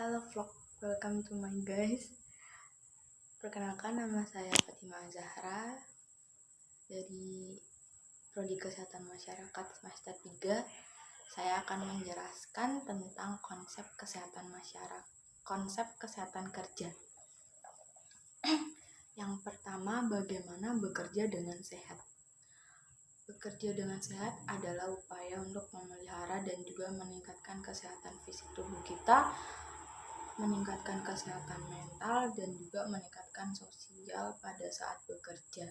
Halo vlog, welcome to my guys. Perkenalkan, nama saya Fatima Zahra dari Prodi Kesehatan Masyarakat semester 3. Saya akan menjelaskan tentang konsep kesehatan masyarakat, konsep kesehatan kerja. Yang pertama, bagaimana bekerja dengan sehat. Bekerja dengan sehat adalah upaya untuk memelihara dan juga meningkatkan kesehatan fisik tubuh kita, meningkatkan kesehatan mental, dan juga meningkatkan sosial pada saat bekerja.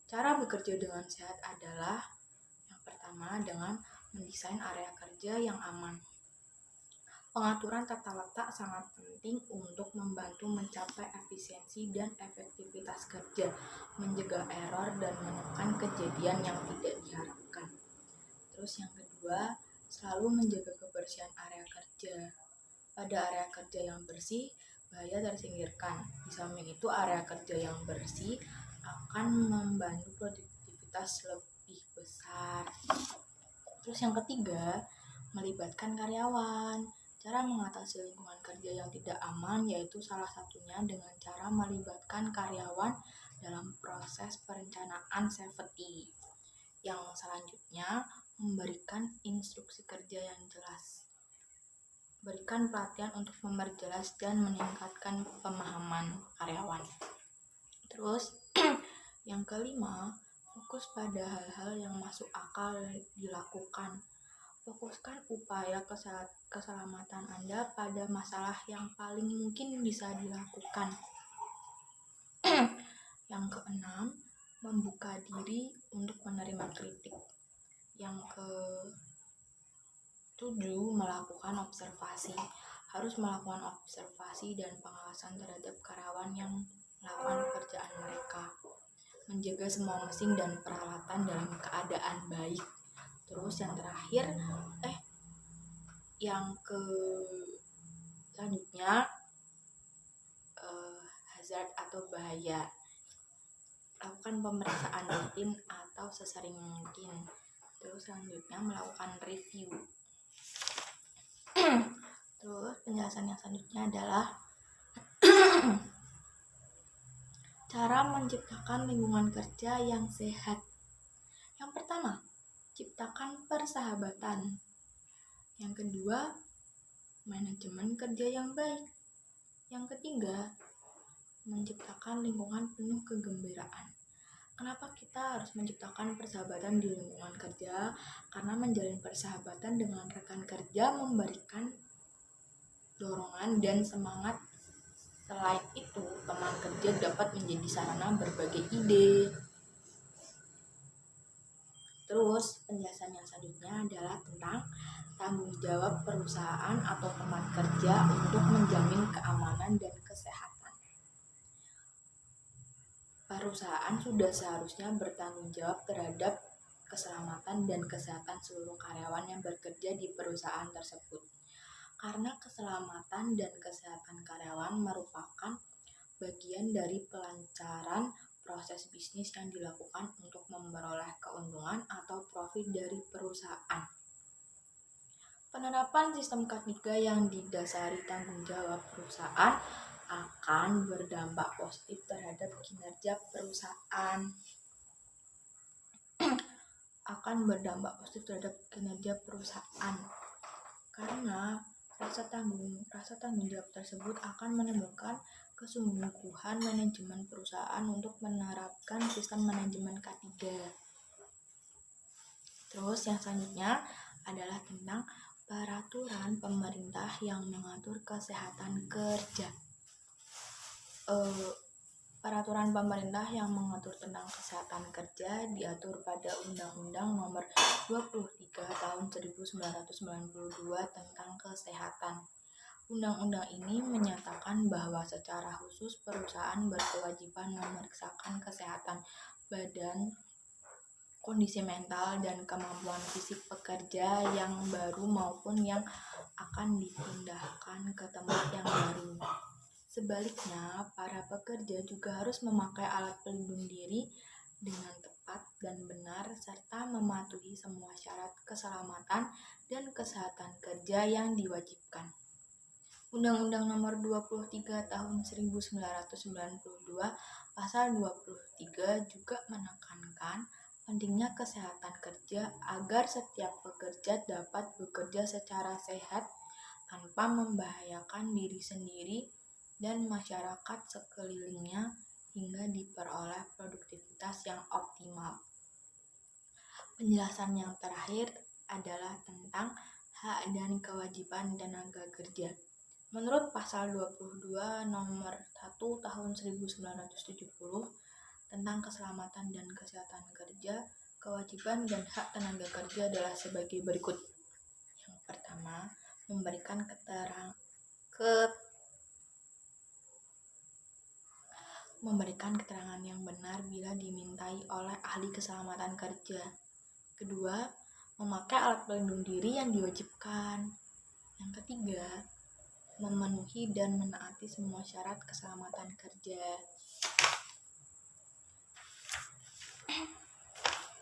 Cara bekerja dengan sehat adalah yang pertama dengan mendesain area kerja yang aman. Pengaturan tata letak sangat penting untuk membantu mencapai efisiensi dan efektivitas kerja, mencegah error, dan menekan kejadian yang tidak diharapkan. Terus yang kedua, selalu menjaga kebersihan area kerja. Pada area kerja yang bersih, bahaya tersingkirkan. Di samping itu, area kerja yang bersih akan membantu produktivitas lebih besar. Terus yang ketiga, melibatkan karyawan. Cara mengatasi lingkungan kerja yang tidak aman yaitu salah satunya dengan cara melibatkan karyawan dalam proses perencanaan safety. Yang selanjutnya, memberikan instruksi kerja yang jelas. Berikan pelatihan untuk memperjelas dan meningkatkan pemahaman karyawan. Terus, yang kelima, fokus pada hal-hal yang masuk akal dilakukan. Fokuskan upaya keselamatan Anda pada masalah yang paling mungkin bisa dilakukan. Yang keenam, membuka diri untuk menerima kritik. Yang ketujuh, melakukan observasi. Harus melakukan observasi dan pengawasan terhadap karyawan yang melakukan pekerjaan mereka. Menjaga semua mesin dan peralatan dalam keadaan baik. Terus yang terakhir, selanjutnya hazard atau bahaya. Lakukan pemeriksaan rutin atau sesering mungkin. Terus selanjutnya melakukan review. Terus penjelasan yang selanjutnya adalah cara menciptakan lingkungan kerja yang sehat. Yang pertama, ciptakan persahabatan. Yang kedua, manajemen kerja yang baik. Yang ketiga, menciptakan lingkungan penuh kegembiraan. Kenapa kita harus menciptakan persahabatan di lingkungan kerja? Karena menjalin persahabatan dengan rekan kerja memberikan dorongan dan semangat. Selain itu, teman kerja dapat menjadi sarana berbagai ide. Terus, penjelasan yang selanjutnya adalah tentang tanggung jawab perusahaan atau teman kerja untuk menjamin keamanan dan kesehatan. Perusahaan sudah seharusnya bertanggung jawab terhadap keselamatan dan kesehatan seluruh karyawan yang bekerja di perusahaan tersebut. Karena keselamatan dan kesehatan karyawan merupakan bagian dari pelancaran proses bisnis yang dilakukan untuk memperoleh keuntungan atau profit dari perusahaan. Penerapan sistem K3 yang didasari tanggung jawab perusahaan akan berdampak positif terhadap kinerja perusahaan. Karena rasa tanggung jawab tersebut akan menimbulkan kesungguhan manajemen perusahaan untuk menerapkan sistem manajemen K3. Terus yang selanjutnya adalah tentang peraturan pemerintah yang mengatur kesehatan kerja. Peraturan pemerintah yang mengatur tentang kesehatan kerja diatur pada Undang-Undang Nomor 23 Tahun 1992 tentang kesehatan. Undang-undang ini menyatakan bahwa secara khusus perusahaan berkewajiban memeriksakan kesehatan badan, kondisi mental, dan kemampuan fisik pekerja yang baru maupun yang akan dipindahkan ke tempat yang baru. Sebaliknya, para pekerja juga harus memakai alat pelindung diri dengan tepat dan benar serta mematuhi semua syarat keselamatan dan kesehatan kerja yang diwajibkan. Undang-Undang Nomor 23 Tahun 1992 Pasal 23 juga menekankan pentingnya kesehatan kerja agar setiap pekerja dapat bekerja secara sehat tanpa membahayakan diri sendiri dan masyarakat sekelilingnya hingga diperoleh produktivitas yang optimal. Penjelasan yang terakhir adalah tentang hak dan kewajiban tenaga kerja. Menurut Pasal 22 Nomor 1 Tahun 1970 tentang keselamatan dan kesehatan kerja, kewajiban dan hak tenaga kerja adalah sebagai berikut. Yang pertama, memberikan keterangan yang benar bila dimintai oleh ahli keselamatan kerja. Kedua, memakai alat pelindung diri yang diwajibkan. Yang ketiga, memenuhi dan menaati semua syarat keselamatan kerja.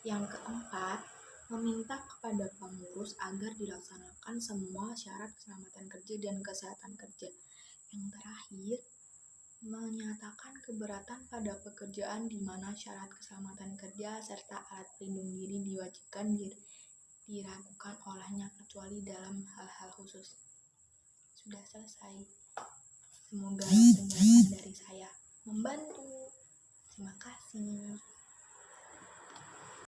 Yang keempat, meminta kepada pengurus agar dilaksanakan semua syarat keselamatan kerja dan kesehatan kerja. Yang terakhir, menyatakan keberatan pada pekerjaan di mana syarat keselamatan kerja serta alat pelindung diri diwajibkan diragukan olehnya kecuali dalam hal-hal khusus. Sudah selesai. Semoga penjelasan dari saya membantu. Terima kasih.